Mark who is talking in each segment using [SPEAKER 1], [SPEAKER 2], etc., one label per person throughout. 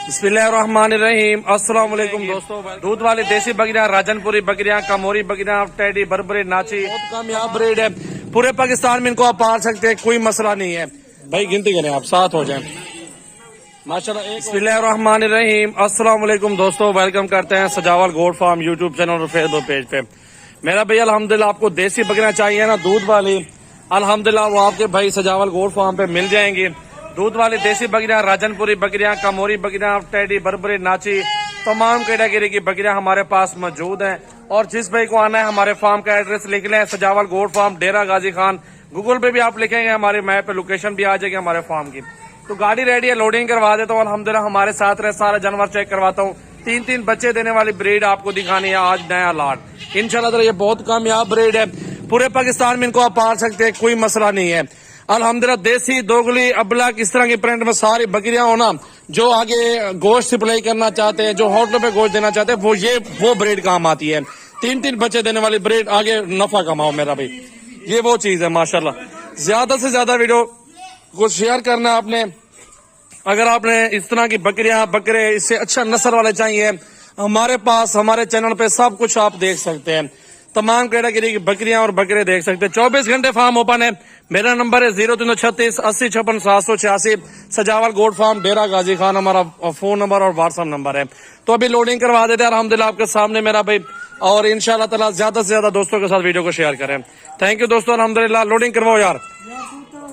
[SPEAKER 1] बिस्मिल्लाहिर्रहमानिर्रहीम। अस्सलाम वालेकुम दोस्तों, दूध वाली देसी बकरियां, राजनपुरी बकरियां, कमोरी बकरियां, टेडी, बरबरी, नाची, बहुत कामयाब ब्रीड है। पूरे पाकिस्तान में इनको आप पाल सकते हैं, कोई मसला नहीं है भाई। गिनती करें आप, 7 हो जाए माशाल्लाह। बिस्मिल्लाहिर्रहमानिर्रहीम। अस्सलाम वालेकुम दोस्तों, वेलकम करते हैं सजावल गोट फार्म यूट्यूब चैनल और फेसबुक पेज पे। मेरा भाई अल्हम्दुलिल्लाह आपको देसी बकरियां चाहिए ना, दूध वाली, अल्हम्दुलिल्लाह वो आपके भाई सजावल गोट फार्म पे मिल जाएंगी। दूध वाली देसी बकरियां, राजनपुरी बकरियां, कमोरी बकरियां, टेडी, बरबरी, नाची, तमाम कैटेगरी की बकरियां हमारे पास मौजूद हैं। और जिस भाई को आना है हमारे फार्म का एड्रेस लिख लें, सजावल गोट फार्म, डेरा गाजी खान। गूगल पे भी आप लिखेंगे, हमारे मैप पे लोकेशन भी आ जाएगी हमारे फार्म की। तो गाड़ी रेडी है, लोडिंग करवा देता हूँ। अल्हम्दुलिल्लाह हमारे साथ रहे, सारा जानवर चेक करवाता हूँ। 3 बच्चे देने वाली ब्रीड आपको दिखानी है आज, नया लाट इंशाल्लाह। ये बहुत कामयाब ब्रीड है, पूरे पाकिस्तान में इनको आप पाल सकते हैं, कोई मसला नहीं है। अल्हम्दुलिल्लाह देसी, दोगली, अबलक, इस तरह की प्रिंट में सारी बकरियां होना, जो आगे गोश्त सप्लाई करना चाहते हैं, जो होटलों पे गोश्त देना चाहते हैं, वो ब्रीड काम आती है। 3 बच्चे देने वाली ब्रीड, आगे नफा कमाओ मेरा भाई, ये वो चीज है माशाल्लाह। ज्यादा से ज्यादा वीडियो को शेयर करना आपने। अगर आपने इस तरह की बकरियां, बकरे इससे अच्छा नस्ल वाले चाहिए, हमारे पास, हमारे चैनल पे सब कुछ आप देख सकते हैं। तमाम कैटेगरी की बकरियां और बकरे देख सकते हैं। 24 घंटे फार्म ओपन है। मेरा नंबर है 0336 80 56 786। सजावल गोट फार्म, डेरा गाजी खान हमारा फोन नंबर और व्हाट्सएप नंबर है। तो अभी लोडिंग करवा देते हैं अल्हम्दुलिल्लाह आपके सामने मेरा भाई। और इंशाल्लाह ताला ज्यादा से ज्यादा दोस्तों के साथ वीडियो को शेयर करें। थैंक यू दोस्तों, अल्हम्दुलिल्लाह। लोडिंग करवाओ यार,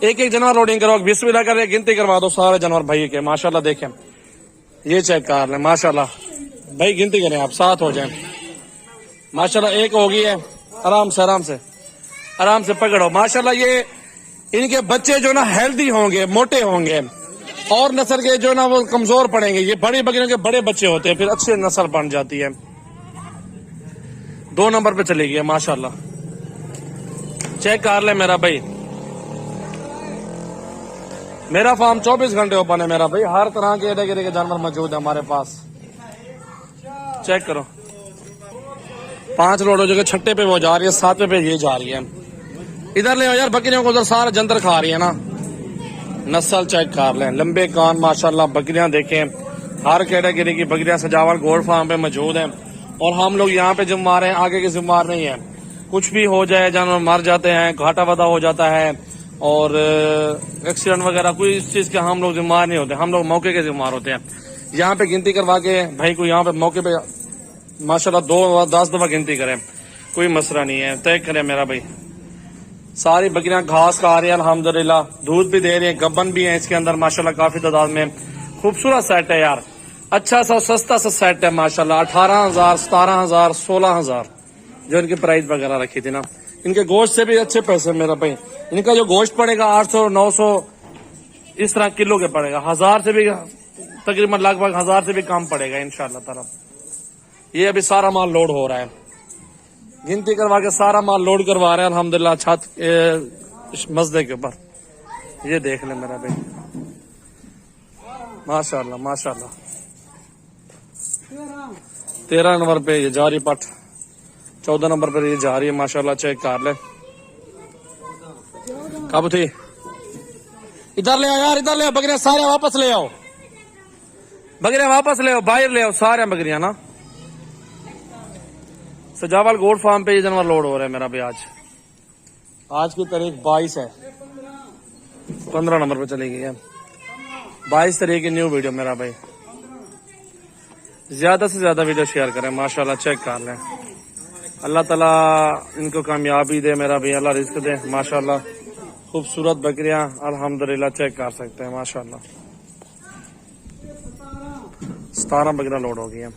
[SPEAKER 1] एक जानवर लोडिंग करो, बिस्मिल्लाह करके गिनती करवा दो सारे जानवर भाई के। माशाल्लाह देखें, ये चेक कर लें माशाल्लाह भाई, गिनती करें आप, 7 हो जाए माशाल्लाह। एक हो गई है, आराम से पकड़ो माशाल्लाह। ये इनके बच्चे जो ना हेल्दी होंगे, मोटे होंगे, और नस्ल के जो ना वो कमजोर पड़ेंगे। ये बड़ी बकरियों के बड़े बच्चे होते हैं, फिर अच्छी नस्ल बन जाती है। 2 नंबर पे चली गई है माशाल्लाह, चेक कर ले मेरा भाई। मेरा फार्म 24 घंटे ओपन है मेरा भाई, हर तरह के कैटेगरी के जानवर मौजूद है हमारे पास। चेक करो, 5 लोड हो जगह, 6 पे वो जा रही है, 7 पे ये जा रही है। इधर ले आओ यार बकरियों को, उधर सारा जंतर खा रही है ना। नस्ल चेक कर लें, लंबे कान माशाल्लाह, बकरियां देखें, हर कैटेगरी की बकरियां सजावल गोल्ड फार्म पे मौजूद हैं। और हम लोग यहाँ पे जिम्मेदार हैं, आगे के जिम्मेदार नहीं है। कुछ भी हो जाए, जानवर मर जाते हैं, घाटा वादा हो जाता है, और एक्सीडेंट वगैरह, कोई इस चीज के हम लोग जिम्मेदार नहीं होते, हम लोग मौके के जिम्मेदार होते हैं। यहाँ पे गिनती करवा के भाई को यहाँ पे मौके पे माशाल्लाह 2-10 दफा गिनती करें, कोई मसला नहीं है। तय करें मेरा भाई, सारी बकरियां घास खा रही है अल्हम्दुलिल्लाह, दूध भी दे रही है, गब्बन भी है इसके अंदर माशाल्लाह काफी तादाद में। खूबसूरत सेट है यार, अच्छा सा सस्ता सा सेट है माशाल्लाह। 18,000, 17,000, 16,000 जो इनकी प्राइस वगैरह रखी थी ना। इनके गोश्त से भी अच्छे पैसे मेरा भाई। इनका जो गोश्त पड़ेगा 800-900 इस तरह किलो के पड़ेगा, 1000 से भी तकरीबन, लगभग 1000 से भी कम पड़ेगा इंशाल्लाह ताला। ये अभी सारा माल लोड हो रहा है, गिनती करवा के सारा माल लोड करवा रहे हैं अल्हम्दुलिल्लाह छत मस्जिद के ऊपर। ये देख ले मेरा भाई माशाल्लाह माशाल्लाह। 13 नंबर पे ये जा रही पट, 14 नंबर पर ये जा रही है माशाल्लाह। चेक कर ले, कब थी। इधर ले आओ यार, इधर ले आओ बकरियां, सारे वापस ले आओ, बकरियां वापस ले आओ, बाहर ले आओ सारे बकरियां ना। सजावल गोट फार्म पे ये जानवर लोड हो रहा है मेरा भाई। आज की तारीख 22 है, 15 नंबर पे चली गई है। 22 तारीख की न्यू वीडियो मेरा भाई। ज्यादा से ज्यादा वीडियो शेयर करें माशाल्लाह। चेक कर लें, अल्लाह ताला इनको कामयाबी दे मेरा भाई, अल्लाह रिस्क दे माशाल्लाह। खूबसूरत बकरियां अल्हम्दुलिल्लाह, चेक कर सकते हैं माशाल्लाह। 17 बकरियां लोड हो गई है।